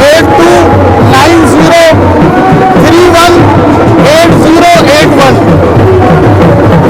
8290318081।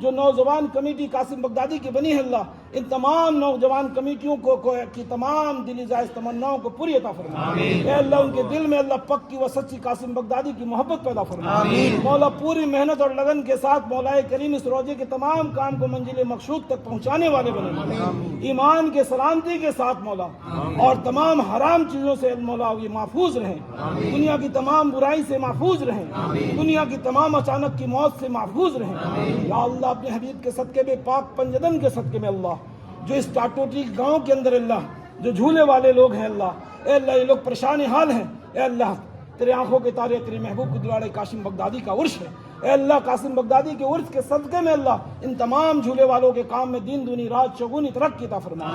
جو نوجوان کمیٹی قاسم بغدادی کی بنی ہے اللہ ان تمام نوجوان کمیٹیوں کی تمام دلی جائز تمناؤں کو پوری عطا فرما اے اللہ ان کے دل میں اللہ پکی و سچی قاسم بغدادی کی محبت پیدا فرما مولا پوری محنت اور لگن کے ساتھ مولا کریم اس روزے کے تمام کام کو منزل مقصود تک پہنچانے والے بنے مولا ایمان کے سلامتی کے ساتھ مولا اور تمام حرام چیزوں سے مولا یہ محفوظ رہیں دنیا کی تمام برائی سے محفوظ رہیں دنیا کی تمام اچانک کی موت سے محفوظ رہیں یا اللہ اپنے حبیب کے صدقے میں پاک پنجدن کے صدقے میں اللہ جو اس ٹاٹوٹی گاؤں کے اندر اللہ جو جھولے والے لوگ ہیں اللہ اے اللہ یہ لوگ پریشان حال ہیں اے اللہ تیرے آنکھوں کے تارے تیرے محبوب کے دلاڑے قاسم بغدادی کا عرش ہے اے اللہ قاسم بغدادی کے عرش کے صدقے میں اللہ ان تمام جھولے والوں کے کام میں دین دنی رات چگونی ترقی عطا فرما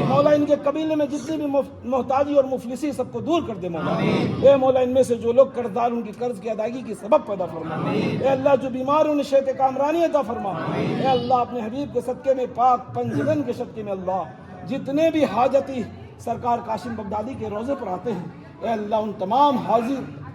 مولا ان کے قبیلے میں جتنی بھی محتاجی اور مفلسی سب کو دور کر دے مولا اے مولا ان میں سے جو لوگ قرضدار ان کی قرض کی ادائیگی کی سبب پیدا فرما اے اللہ جو بیمار انہیں شیط کامرانی عطا فرما اے اللہ اپنے حبیب کے صدقے میں پاک پنجدن کے صدقے میں اللہ جتنے بھی حاجتی سرکار قاسم بغدادی کے روزے پر آتے ہیں اے اللہ ان تمام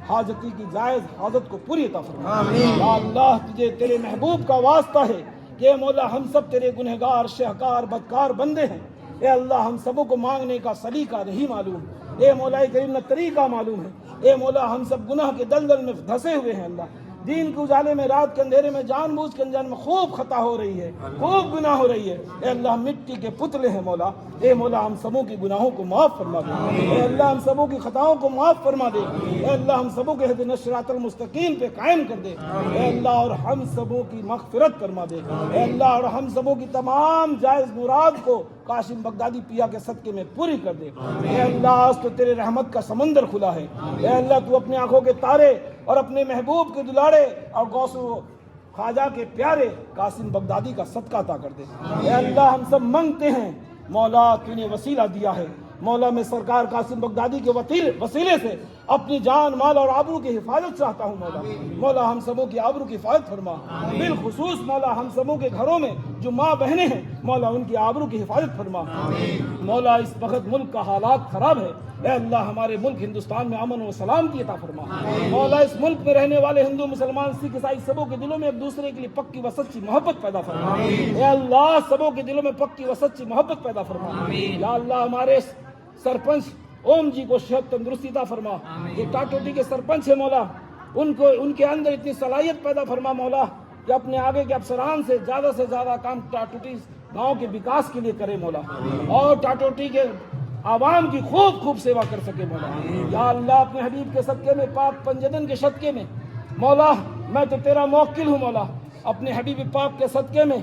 حاجتی کی جائز حاجت کو پوری عطا فرما یا اللہ تجھے تیرے محبوب کا واسطہ ہے کہ اے مولا ہم سب تیرے گنہگار شہکار بدکار بندے ہیں اے اللہ ہم سبوں کو مانگنے کا سلیقہ نہیں معلوم اے مولا کریم نہ طریقہ معلوم ہے اے مولا ہم سب گناہ کے دلدل میں دھسے ہوئے ہیں اللہ دین کے اجالے میں رات کے اندھیرے میں جان بوجھ کے انجان میں خوب خطا ہو رہی ہے خوب گناہ ہو رہی ہے اے اللہ مٹی کے پتلے ہیں مولا اے مولا ہم سبوں کی گناہوں کو معاف فرما دے اے اللہ ہم سبوں کی خطاؤں کو معاف فرما دے اے اللہ ہم سبوں کے ہدایت الصراط المستقیم پہ قائم کر دے اے اللہ اور ہم سبوں کی مغفرت فرما دے اے اللہ اور ہم سبوں کی تمام جائز مراد کو قاسم بغدادی پیا کے صدقے میں پوری کر دے اے اللہ آج تو تیرے رحمت کا سمندر کھلا ہے اے اللہ تو اپنے آنکھوں کے تارے اور اپنے محبوب کے دلاڑے اور غوث و خواجہ کے پیارے قاسم بغدادی کا صدقہ عطا کر دے اے اللہ ہم سب منگتے ہیں مولا تو نے وسیلہ دیا ہے مولا میں سرکار قاسم بغدادی کے وسیلے سے اپنی جان مال اور آبرو کی حفاظت چاہتا ہوں مولا ہم سبوں کی آبرو کی حفاظت فرما بالخصوص مولا ہم سبوں کے گھروں میں جو ماں بہنیں ہیں مولا ان کی آبرو کی حفاظت فرما مولا اس وقت ملک کا حالات خراب ہے اے اللہ ہمارے ملک ہندوستان میں امن و سلامتی عطا فرما مولا اس ملک میں رہنے والے ہندو مسلمان سکھ عیسائی سبوں کے دلوں میں ایک دوسرے کے لیے پکی و سچی محبت پیدا فرما اے اللہ سبوں کے دلوں میں پکی و سچی محبت پیدا فرما یا اللہ ہمارے سرپنچ اوم جی کو صحت تندرستی عطا فرما یہ ٹاٹوٹی کے سرپنچ ہے مولا ان کے اندر اتنی صلاحیت پیدا فرما مولا کہ اپنے آگے کے افسران سے زیادہ کام ٹاٹوٹی گاؤں کے وکاس کے لیے کرے مولا اور ٹاٹوٹی کے عوام کی خوب سیوا کر سکے مولا یا اللہ اپنے حبیب کے صدقے میں پاک پنجدن کے صدقے میں مولا میں تو تیرا موکل ہوں مولا اپنے حبیب پاک کے صدقے میں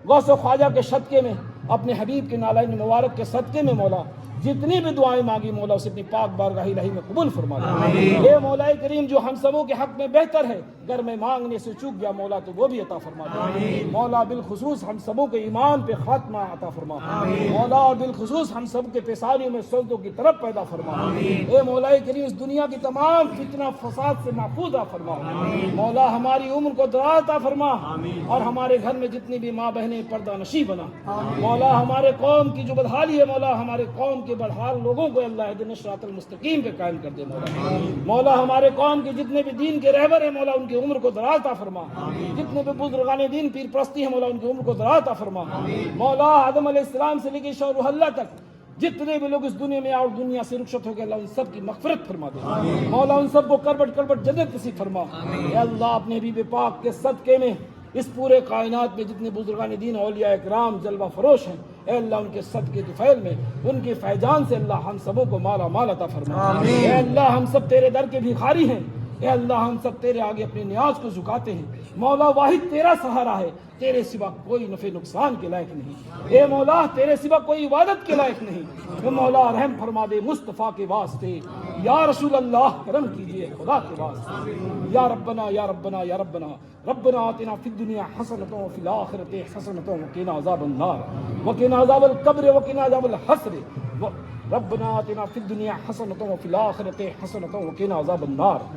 غوث و خواجہ کے صدقے میں اپنے حبیب کے نالائن مبارک کے صدقے میں مولا جتنی بھی دعائیں مانگی مولا اسے اپنی پاک بارگاہ الہی میں قبول فرما دے اے مولا کریم جو ہم سبوں کے حق میں بہتر ہے اگر میں مانگنے سے چوک گیا مولا تو وہ بھی عطا فرما دے مولا بالخصوص ہم سبوں کے ایمان پہ خاتمہ عطا فرما مولا اور بالخصوص ہم سب کے پیشانیوں میں سجدوں کی طرف پیدا فرما اے مولا کریم اس دنیا کی تمام فتنہ فساد سے محفوظ عطا فرما مولا ہماری عمر کو دراز عطا فرما اور ہمارے گھر میں جتنی بھی ماں بہنیں پردہ نشیں بنا مولا ہمارے قوم کی جو بدحالی ہے مولا ہمارے قوم کے بدحال لوگوں کو اللہ اہدنا الصراط المستقیم پہ قائم کر دے مولا ہمارے قوم کے جتنے بھی دین کے رہبر ہیں مولا ان کی عمر کو دراز عطا فرما جتنے بھی بزرگان دین پیر پرستی ہیں مولا ان کی عمر کو دراز عطا فرما مولا آدم علیہ السلام سے لے کے عیسیٰ روح اللہ تک جتنے بھی لوگ اس دنیا میں اور دنیا سے رخصت ہو گئے اللہ ان سب کی مغفرت فرما دے مولا ان سب کو کربٹ جنت نصیب فرما اے اللہ اپنے حبیب پاک کے صدقے میں اس پورے کائنات میں جتنے بزرگان دین اولیاء اکرام جلوہ فروش ہیں اے اللہ ان کے صدقے طفیل میں ان کے فیضان سے اللہ ہم سبوں کو مالا مال عطا فرما اے اللہ ہم سب تیرے در کے بھیخاری ہیں اے اللہ ہم سب تیرے آگے اپنے نیاز کو جھکاتے ہیں مولا واحد تیرا سہارا ہے تیرے سوا کوئی نفع نقصان کے لائق نہیں اے مولا تیرے سوا کوئی عبادت کے لائق نہیں تو مولا رحم فرما دے مصطفیٰ کے واسطے یا رسول اللہ کرم کیجئے خدا کے واسطے یا ربنا یا ربنا یا ربنا ربنا آتنا فی الدنیا حسنۃ وفی الآخرۃ حسنۃ وقنا عذاب النار وقنا عذاب القبر وقنا عذاب الحسر ربنا آتنا فی الدنیا حسنۃ وفی الآخرۃ حسنۃ وقنا عذاب النار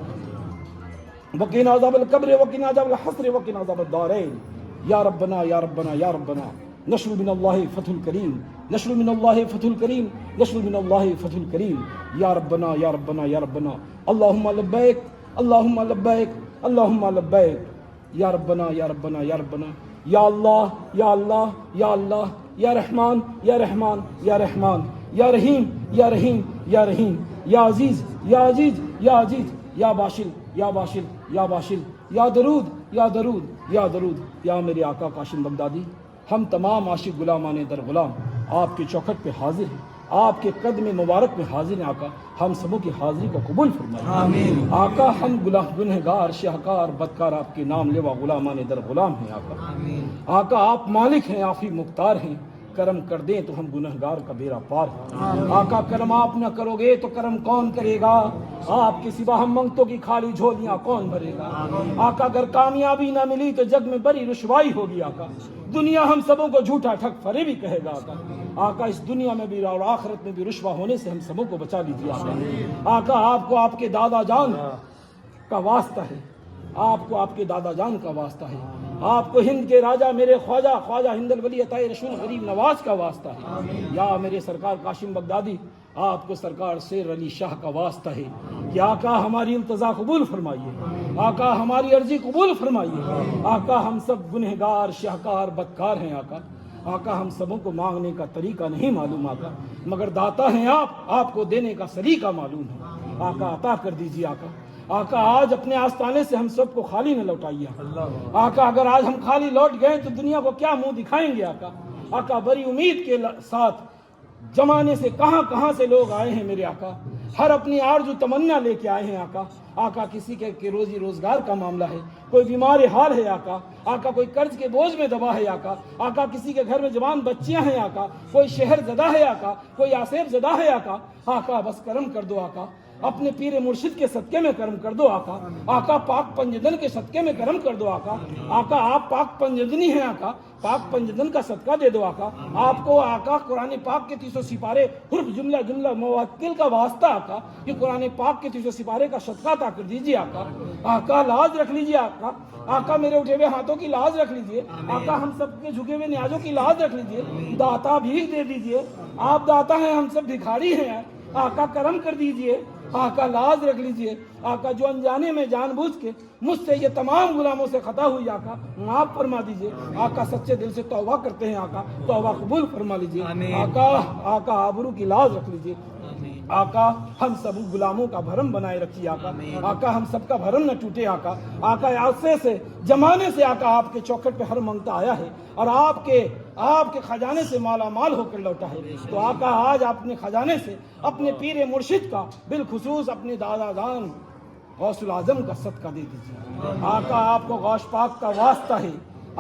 وقنا عذاب القبر وقنا عذاب الحسر وقنا عذاب الدارین یا ربنا یا ربنا یا ربنا نشر من اللہ فتح الکریم نشر من اللہ فتح الکریم نشر من اللہ فتح الکریم یا ربنا یا ربنا یا ربنا اللہم لبیک اللہم لبیک اللہم لبیک یا ربنا یا ربنا یا ربنا یا اللہ یا اللہ یا اللہ یا رحمان یا رحمان یا رحمان یا رحیم یا رحیم یا رحیم یا عزیز یا عزیز یا عزیز یا باشل یا باشل یا باشل یا درود یا درود یا درود یا میرے آقا قاسم بغدادی، ہم تمام عاشق غلامان در غلام آپ کی چوکھٹ پہ حاضر ہیں، آپ کے قدم مبارک میں حاضر ہیں آقا، ہم سبوں کی حاضری کو قبول فرمائیں آمین۔ آقا ہم گنہگار شہکار بدکار آپ کے نام لیوا غلامان در غلام ہیں آقا آمین۔ آقا آپ مالک ہیں، آپ ہی مختار ہیں، کرم کر دیں تو ہم گنہگار کا بیڑا پار ہیں آقا، کرم آپ نہ کرو گے تو کرم کون کرے گا؟ آپ کے سوا ہم منگتوں کی خالی جھولیاں کون بھرے گا؟ آقا اگر کامیابی نہ ملی تو جگ میں بڑی رسوائی ہوگی آقا، دنیا ہم سبوں کو جھوٹا ٹھگ فریبی کہے گا آقا۔ آقا اس دنیا میں بھی اور آخرت میں بھی رسوا ہونے سے ہم سبوں کو بچا لیجیے آقا۔ آقا آپ کو آپ کے دادا جان کا واسطہ ہے، آپ کو آپ کے دادا جان کا واسطہ ہے، آپ کو ہند کے راجہ میرے خواجہ خواجہ ہند الولی عطا رسول غریب نواز کا واسطہ ہے، یا میرے سرکار قاسم بغدادی آپ کو سرکار شیر علی شاہ کا واسطہ ہے کہ آقا ہماری التجا قبول فرمائیے، آقا ہماری عرضی قبول فرمائیے۔ آقا ہم سب گنہگار شہکار بدکار ہیں آقا، آقا ہم سبوں کو مانگنے کا طریقہ نہیں معلوم آقا، مگر داتا ہیں آپ کو دینے کا سلیقہ معلوم ہے آقا، عطا کر دیجیے آقا۔ آقا آج اپنے آستانے سے ہم سب کو خالی نہ لوٹائیے آقا، اگر آج ہم خالی لوٹ گئے تو دنیا کو کیا منہ دکھائیں گے آقا؟ آقا بڑی امید کے ساتھ زمانے سے کہاں کہاں سے لوگ آئے ہیں میرے آقا، ہر اپنی آرزو تمنا لے کے آئے ہیں آقا۔ آقا کسی کے روزی روزگار کا معاملہ ہے، کوئی بیمار حال ہے آقا، آقا کوئی قرض کے بوجھ میں دبا ہے آقا، آقا کسی کے گھر میں جوان بچیاں ہیں آقا، کوئی شہر زدہ ہے آقا، کوئی آصف زدہ ہے آقا۔ آقا بس کرم کر دو آقا، اپنے پیر مرشد کے صدقے میں کرم کر دو آقا، آقا پاک پنجدن کے صدقے میں کرم کر دو آقا، آقا آپ پاک پنجدنی ہیں آقا، پاک پنجدن کا صدقہ دے دو آقا، آپ کو آقا قرآن پاک کے 300 سپارے حرف جملہ جملہ موکل کا واسطہ آقا، کہ قرآن پاک کے 300 سپارے کا صدقہ عطا کر دیجیے آقا۔ آقا لاز رکھ لیجیے آقا، آقا میرے اٹھے ہوئے ہاتھوں کی لاز رکھ لیجیے آقا، ہم سب کے جھکے ہوئے نیازوں کی لاز رکھ لیجیے، داتا بھیک دے دیجیے، آپ داتا ہیں ہم سب بھکاری ہیں آقا، کرم کر دیجیے آقا، لاز رکھ لیجئے آقا، جو انجانے میں جان بوجھ کے مجھ سے یہ تمام غلاموں سے خطا ہوئی آقا معاف فرما دیجئے آقا، سچے دل سے توبہ کرتے ہیں آقا، توبہ قبول فرما لیجئے آقا، آقا آبرو کی لاز رکھ لیجئے آقا، ہم سب غلاموں کا بھرم بنائے رکھیے آقا، آقا ہم سب کا بھرم نہ ٹوٹے آقا، آقا عرصے سے زمانے سے آقا آپ کے چوکھٹ پہ ہر منگتا آیا ہے اور آپ کے خزانے سے مالا مال ہو کر لوٹا ہے، تو آقا آج اپنے خزانے سے اپنے پیر مرشد کا بالخصوص اپنے دادا جان غوث العظم کا صدقہ دے دیجیے آقا، آپ کو غوث پاک کا واسطہ ہے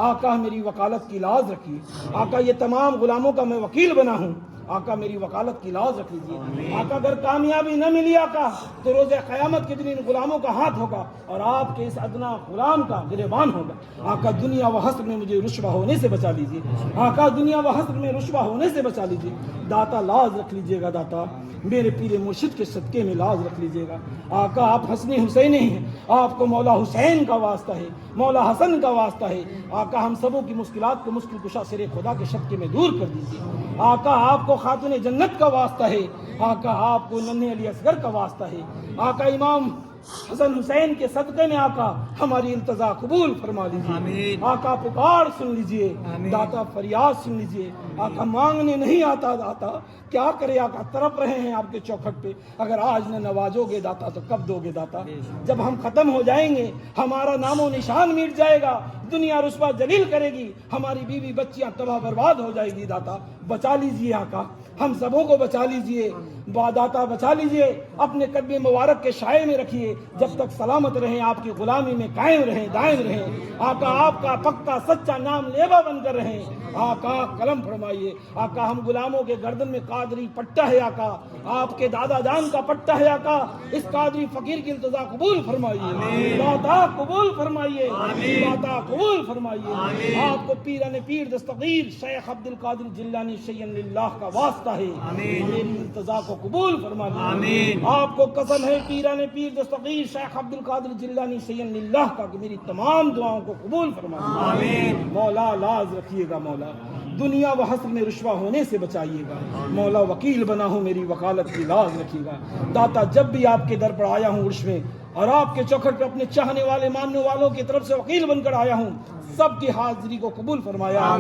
آقا، میری وکالت کی لاز رکھیے آقا، یہ تمام غلاموں کا میں وکیل بنا ہوں آقا، میری وکالت کی لاز رکھ لیجیے آقا، اگر کامیابی نہ ملی آقا تو روز قیامت کے دن ان غلاموں کا ہاتھ ہوگا اور آپ کے اس ادنا غلام کا گریبان ہوگا آقا، دنیا و حسر میں مجھے رسوا ہونے سے بچا لیجیے آقا، دنیا و حسر میں رسوا ہونے سے بچا لیجیے داتا، لاز رکھ لیجیے گا داتا، میرے پیر مرشد کے صدقے میں لاز رکھ لیجیے گا آقا، آپ حسن حسین ہیں، آپ کو مولا حسین کا واسطہ ہے، مولا حسن کا واسطہ ہے آقا، ہم سبوں کی مشکلات کو مشکل کشا سر خدا کے صدقے میں دور کر دیجیے آقا، آپ کو خاتون جنت کا واسطہ ہے آقا، آپ کو ننھے علی اصغر کا واسطہ ہے آقا، امام حسن حسین کے صدقے میں آقا ہماری التجا قبول فرما لیجیے آقا، پکار سن لیجیے داتا، فریاد سن لیجیے آقا، مانگنے نہیں آتا داتا، کیا کرے آقا، تڑپ رہے ہیں آپ کے چوکھٹ پہ، اگر آج نہ نوازو گے داتا تو کب دو گے داتا؟ جب ہم ختم ہو جائیں گے، ہمارا نام و نشان مٹ جائے گا، دنیا رسوا جلیل کرے گی، ہماری بیوی بچیاں تباہ برباد ہو جائے گی داتا، بچا لیجیے آقا، ہم سبوں کو بچا لیجیے داتا، بچا لیجیے، اپنے قدم مبارک کے سائے میں رکھیے، جب تک سلامت رہیں، آپ کی غلامی میں قائم رہیں، دائم رہیں آقا، آپ کا پکا سچا نام لیوا بن کر رہیں آقا، کرم فرمائیے آقا، ہم غلاموں کے گردن میں قادری پٹا ہے آقا، آپ کے دادا جان کا پٹا ہے آقا، اس قادری فقیر کی التجا قبول فرمائیے داتا، قبول فرمائیے داتا، قبول فرمائیے، آپ کو پیران پیر دستگیر شیخ عبد القادر جیلانی شیئن للہ کا واسطہ ہے، میری التجا کو قبول فرما لیجیے، آپ کو قسم ہے پیران پیر دستگیر شیخ عبد القادر جیلانی شیئن للہ کا کہ میری تمام دعاؤں کو قبول فرما لیجیے مولا، لاز رکھیے گا مولا، دنیا و حسر میں رسوا ہونے سے بچائیے گا مولا، وکیل بنا ہوں، میری وکالت کی لاز رکھیے گا داتا، جب بھی آپ کے در پر آیا ہوں عرش میں اور آپ کے چوکھٹ پر اپنے چاہنے والے ماننے والوں کی طرف سے وکیل بن کر آیا ہوں، سب کی حاضری کو قبول فرمایا،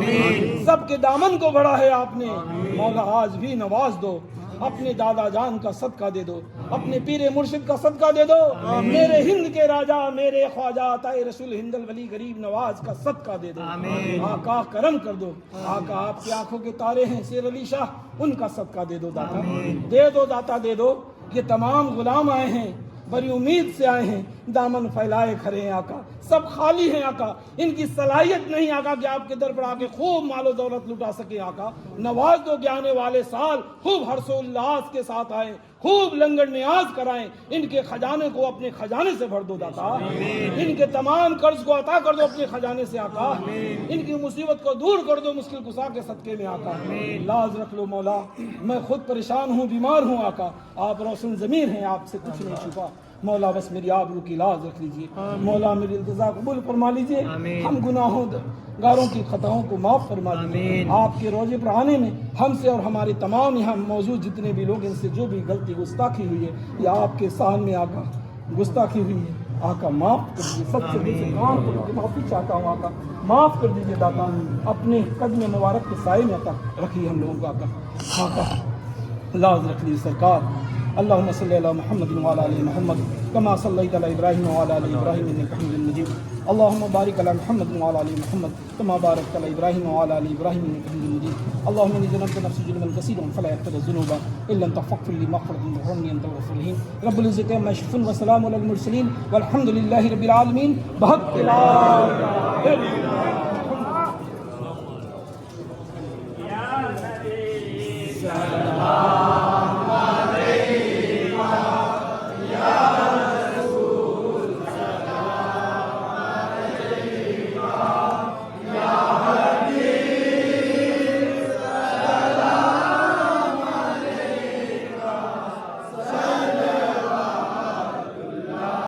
سب کے دامن کو بڑھا ہے آپ نے، مولا آج بھی نواز دو، اپنے دادا جان کا صدقہ دے دو، اپنے پیر مرشد کا صدقہ دے دو، میرے ہند کے راجہ میرے خواجہ عطا رسول ہند الولی غریب نواز کا صدقہ دے دو، آقا کرم کر دو، آقا آپ کی آنکھوں کے تارے ہیں سیر علی شاہ، ان کا صدقہ دے دو داتا، دے دو داتا دے دو۔ یہ تمام غلام آئے ہیں، بڑی امید سے آئے ہیں، دامن پھیلائے کھڑے ہیں آقا، سب خالی ہیں آقا، ان کی صلاحیت نہیں آقا کہ آپ کے در پر آ کے خوب مال و دولت لٹا سکے آقا، نواز دو کہ آنے والے سال خوب ہرش و الاس کے ساتھ آئیں، خوب لنگر نیاز کرائیں، ان کے خزانے کو اپنے خزانے سے بھر دو داتا، ان کے تمام قرض کو عطا کر دو اپنے خزانے سے آقا، ان کی مصیبت کو دور کر دو مشکل کشا کے صدقے میں آقا، لاز رکھ لو مولا، میں خود پریشان ہوں، بیمار ہوں آقا، آپ روشن ضمیر ہیں، آپ سے کچھ نہیں چھپا، مولا بس میری آبرو کی لاز رکھ لیجئے، مولا میری التجا قبول فرما لیجئے، ہم گناہوں گاروں کی خطاؤں کو معاف فرما دیجئے، آپ کے روزے پر آنے میں ہم سے اور ہمارے تمام یہاں موجود جتنے بھی لوگ ان سے جو بھی غلطی گستاخی ہوئی ہے یا آپ کے سامنے آقا گستاخی ہوئی ہے آقا معاف کر دیجیے، سب سے دل سے کام کر کے معافی چاہتا ہوں آقا، معاف کر دیجیے داتا، اپنے قدم مبارک کے سائے میں آقا رکھیے ہم لوگوں کو آقا لاز رکھ لیجیے سرکار۔ اللهم صل على محمد وعلى ال محمد كما صليت على ابراهيم وعلى ال ابراهيم انك حميد مجيد، اللهم بارك على محمد وعلى ال محمد كما باركت على ابراهيم وعلى ال ابراهيم انك حميد مجيد، اللهم اني ظلمت نفسي ظلما كثيرا فلا يغفر الذنوب الا انت فاغفر لي مغفرة تغفرني انت الغفور الرحيم، رب العزة عما يصفون وسلام على المرسلين والحمد لله رب العالمين، بحق لا اله الا الله۔